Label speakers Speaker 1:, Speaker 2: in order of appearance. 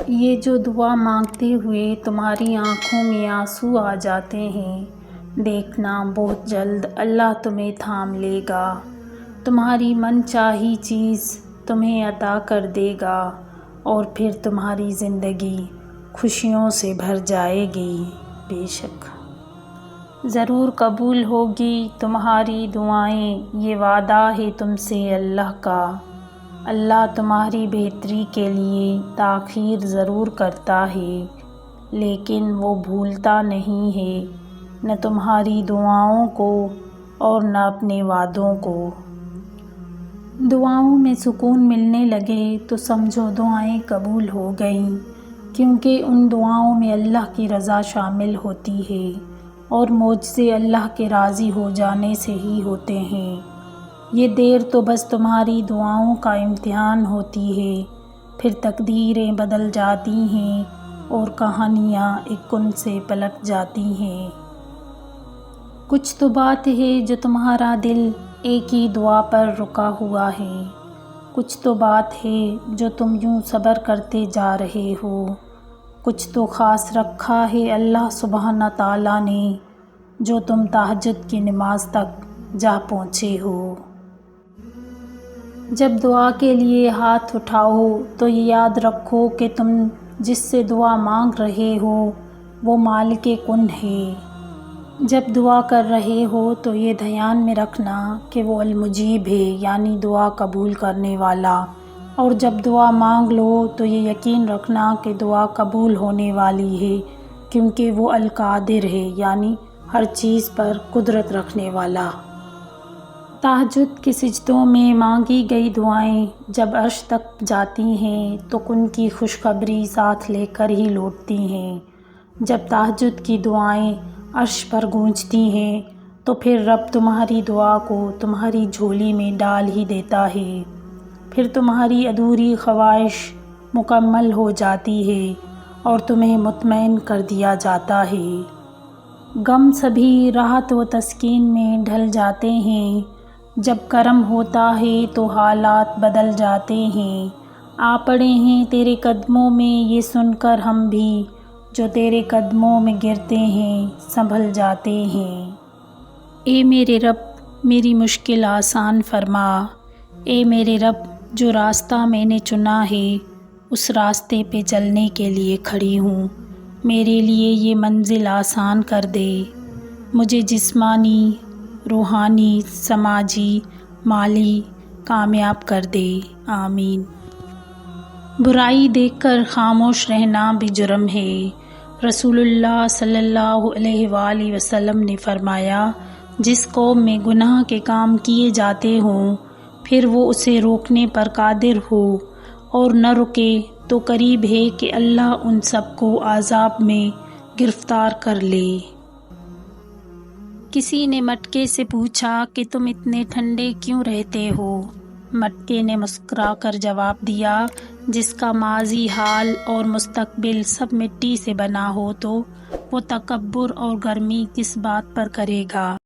Speaker 1: یہ جو دعا مانگتے ہوئے تمہاری آنکھوں میں آنسو آ جاتے ہیں، دیکھنا بہت جلد اللہ تمہیں تھام لے گا، تمہاری من چاہی چیز تمہیں عطا کر دے گا اور پھر تمہاری زندگی خوشیوں سے بھر جائے گی۔ بے شک ضرور قبول ہوگی تمہاری دعائیں، یہ وعدہ ہے تم سے اللہ کا۔ اللہ تمہاری بہتری کے لیے تاخیر ضرور کرتا ہے، لیکن وہ بھولتا نہیں ہے نہ تمہاری دعاؤں کو اور نہ اپنے وعدوں کو۔ دعاؤں میں سکون ملنے لگے تو سمجھو دعائیں قبول ہو گئیں، کیونکہ ان دعاؤں میں اللہ کی رضا شامل ہوتی ہے اور معجزے اللہ کے راضی ہو جانے سے ہی ہوتے ہیں۔ یہ دیر تو بس تمہاری دعاؤں کا امتحان ہوتی ہے، پھر تقدیریں بدل جاتی ہیں اور کہانیاں ایک کن سے پلٹ جاتی ہیں۔ کچھ تو بات ہے جو تمہارا دل ایک ہی دعا پر رکا ہوا ہے، کچھ تو بات ہے جو تم یوں صبر کرتے جا رہے ہو، کچھ تو خاص رکھا ہے اللہ سبحانہ تعالیٰ نے جو تم تہجد کی نماز تک جا پہنچے ہو۔ جب دعا کے لیے ہاتھ اٹھاؤ تو یہ یاد رکھو کہ تم جس سے دعا مانگ رہے ہو وہ مالک کن ہے۔ جب دعا کر رہے ہو تو یہ دھیان میں رکھنا کہ وہ المجیب ہے، یعنی دعا قبول کرنے والا، اور جب دعا مانگ لو تو یہ یقین رکھنا کہ دعا قبول ہونے والی ہے، کیونکہ وہ القادر ہے، یعنی ہر چیز پر قدرت رکھنے والا۔ تہجد کے سجدوں میں مانگی گئی دعائیں جب عرش تک جاتی ہیں تو ان کی خوشخبری ساتھ لے کر ہی لوٹتی ہیں۔ جب تہجد کی دعائیں عرش پر گونجتی ہیں تو پھر رب تمہاری دعا کو تمہاری جھولی میں ڈال ہی دیتا ہے، پھر تمہاری ادھوری خواہش مکمل ہو جاتی ہے اور تمہیں مطمئن کر دیا جاتا ہے۔ غم سبھی راحت و تسکین میں ڈھل جاتے ہیں، جب کرم ہوتا ہے تو حالات بدل جاتے ہیں۔ آ پڑے ہیں تیرے قدموں میں یہ سن کر ہم بھی، جو تیرے قدموں میں گرتے ہیں سنبھل جاتے ہیں۔ اے میرے رب میری مشکل آسان فرما، اے میرے رب جو راستہ میں نے چنا ہے اس راستے پہ چلنے کے لیے کھڑی ہوں، میرے لیے یہ منزل آسان کر دے، مجھے جسمانی، روحانی، سماجی، مالی کامیاب کر دے، آمین۔ برائی دیکھ کر خاموش رہنا بھی جرم ہے۔ رسول اللہ صلی اللہ علیہ وآلہ وسلم نے فرمایا، جس قوم میں گناہ کے کام کیے جاتے ہوں پھر وہ اسے روکنے پر قادر ہو اور نہ رکے تو قریب ہے کہ اللہ ان سب کو عذاب میں گرفتار کر لے۔ کسی نے مٹکے سے پوچھا کہ تم اتنے ٹھنڈے کیوں رہتے ہو؟ مٹکے نے مسکرا کر جواب دیا، جس کا ماضی، حال اور مستقبل سب مٹی سے بنا ہو تو وہ تکبر اور گرمی کس بات پر کرے گا؟